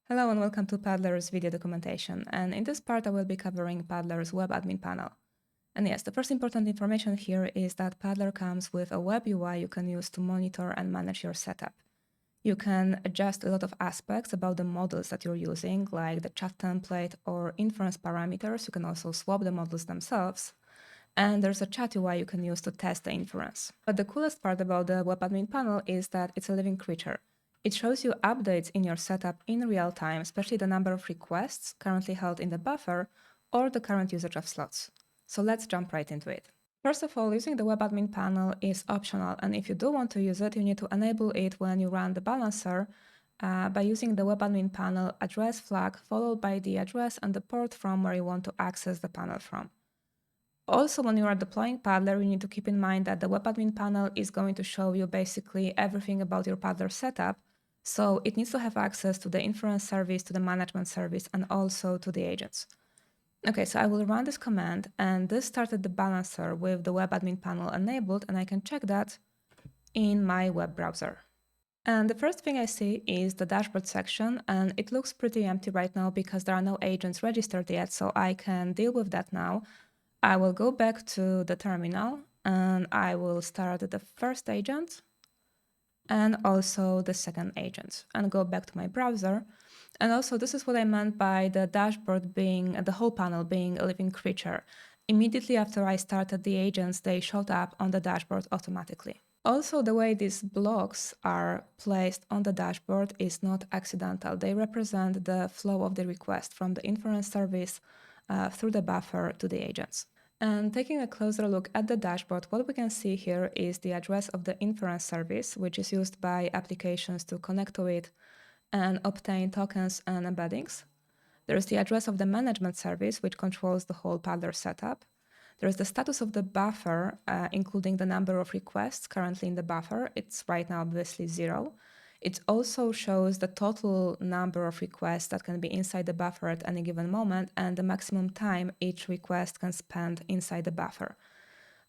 Hello and welcome to Paddler's video documentation, and in this part I will be covering Paddler's web admin panel. And yes, the first important information here is that Paddler comes with a web UI you can use to monitor and manage your setup. You can adjust a lot of aspects about the models that you're using, like the chat template or inference parameters. You can also swap the models themselves. And there's a chat UI you can use to test the inference. But the coolest part about the web admin panel is that it's a living creature. It shows you updates in your setup in real time, especially the number of requests currently held in the buffer or the current usage of slots. So let's jump right into it. First of all, using the web admin panel is optional, and if you do want to use it, you need to enable it when you run the balancer by using the web admin panel address flag followed by the address and the port from where you want to access the panel from. Also, when you are deploying Paddler, you need to keep in mind that the web admin panel is going to show you basically everything about your Paddler setup. So it needs to have access to the inference service, to the management service, and also to the agents. Okay, so I will run this command, and this started the balancer with the web admin panel enabled, and I can check that in my web browser. And the first thing I see is the dashboard section, and it looks pretty empty right now because there are no agents registered yet, so I can deal with that now. I will go back to the terminal and I will start the first agent and also the second agent and go back to my browser. And also this is what I meant by the dashboard being, the whole panel being a living creature. Immediately after I started the agents, they showed up on the dashboard automatically. Also, the way these blocks are placed on the dashboard is not accidental. They represent the flow of the request from the inference service through the buffer to the agents. And taking a closer look at the dashboard, what we can see here is the address of the inference service, which is used by applications to connect to it and obtain tokens and embeddings. There is the address of the management service, which controls the whole Paddler setup. There is the status of the buffer, including the number of requests currently in the buffer. It's right now obviously 0. It also shows the total number of requests that can be inside the buffer at any given moment and the maximum time each request can spend inside the buffer.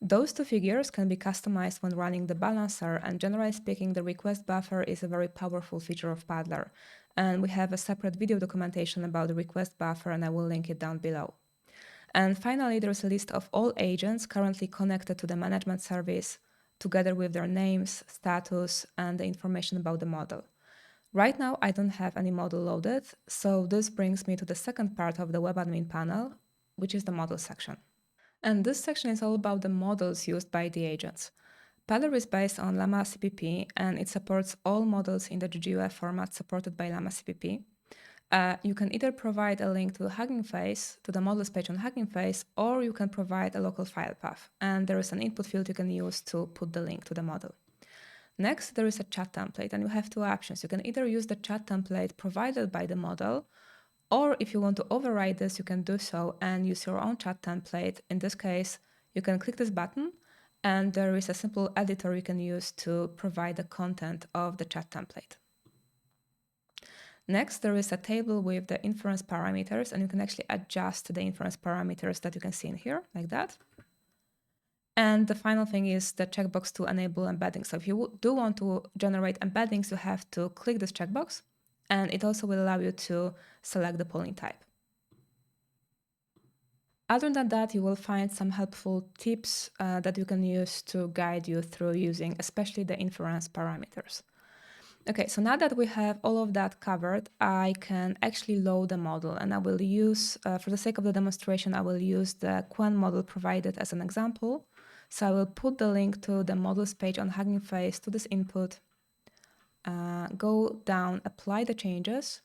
Those two figures can be customized when running the balancer, and generally speaking, the request buffer is a very powerful feature of Paddler. And we have a separate video documentation about the request buffer, and I will link it down below. And finally, there is a list of all agents currently connected to the management service, together with their names, status, and the information about the model. Right now, I don't have any model loaded, so this brings me to the second part of the web admin panel, which is the model section. And this section is all about the models used by the agents. Paddler is based on Llama CPP, and it supports all models in the GGUF format supported by Llama CPP. You can either provide a link to Hugging Face, to the models page on Hugging Face, or you can provide a local file path. And there is an input field you can use to put the link to the model. Next, there is a chat template, and you have two options. You can either use the chat template provided by the model, or if you want to override this, you can do so and use your own chat template. In this case, you can click this button, and there is a simple editor you can use to provide the content of the chat template. Next, there is a table with the inference parameters, and you can actually adjust the inference parameters that you can see in here, like that. And the final thing is the checkbox to enable embeddings. So if you do want to generate embeddings, you have to click this checkbox, and it also will allow you to select the polling type. Other than that, you will find some helpful tips that you can use to guide you through using especially the inference parameters. Okay, so now that we have all of that covered, I can actually load the model, and I will use, for the sake of the demonstration, I will use the Qwen model provided as an example. So I will put the link to the models page on Hugging Face to this input, go down, apply the changes,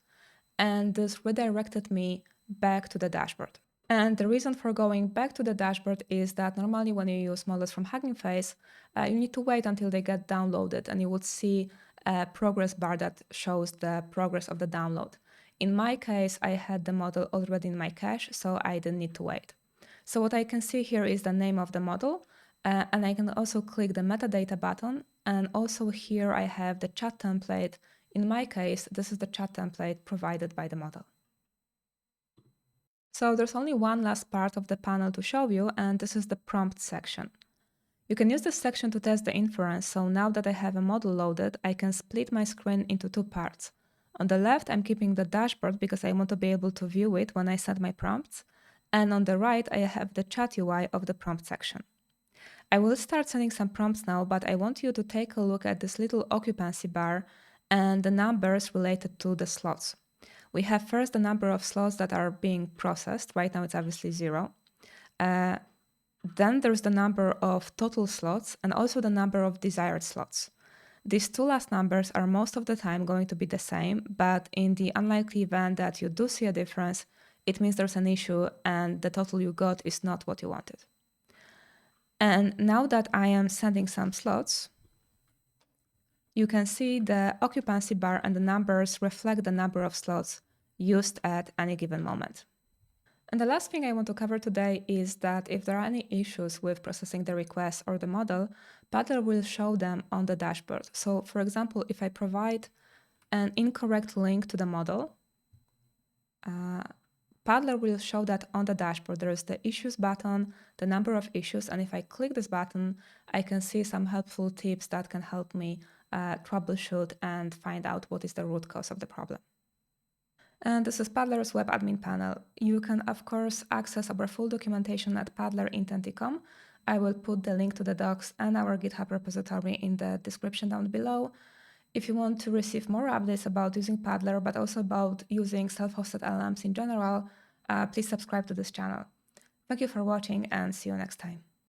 and this redirected me back to the dashboard. And the reason for going back to the dashboard is that normally when you use models from Hugging Face, you need to wait until they get downloaded, and you would see a progress bar that shows the progress of the download. In my case, I had the model already in my cache, so I didn't need to wait. So what I can see here is the name of the model, and I can also click the metadata button, and also here I have the chat template. In my case, this is the chat template provided by the model. So there's only one last part of the panel to show you, and this is the prompt section. You can use this section to test the inference, so now that I have a model loaded, I can split my screen into two parts. On the left, I'm keeping the dashboard because I want to be able to view it when I send my prompts. And on the right, I have the chat UI of the prompt section. I will start sending some prompts now, but I want you to take a look at this little occupancy bar and the numbers related to the slots. We have first the number of slots that are being processed. Right now it's obviously 0. Then there's the number of total slots and also the number of desired slots. These two last numbers are most of the time going to be the same, but in the unlikely event that you do see a difference, it means there's an issue and the total you got is not what you wanted. And now that I am sending some slots, you can see the occupancy bar and the numbers reflect the number of slots used at any given moment. And the last thing I want to cover today is that if there are any issues with processing the request or the model, Paddler will show them on the dashboard. So for example, if I provide an incorrect link to the model, Paddler will show that on the dashboard. There is the issues button, the number of issues, and if I click this button, I can see some helpful tips that can help me troubleshoot and find out what is the root cause of the problem. And this is Paddler's web admin panel. You can, of course, access our full documentation at paddlerintent.com. I will put the link to the docs and our GitHub repository in the description down below. If you want to receive more updates about using Paddler, but also about using self-hosted LLMs in general, please subscribe to this channel. Thank you for watching and see you next time.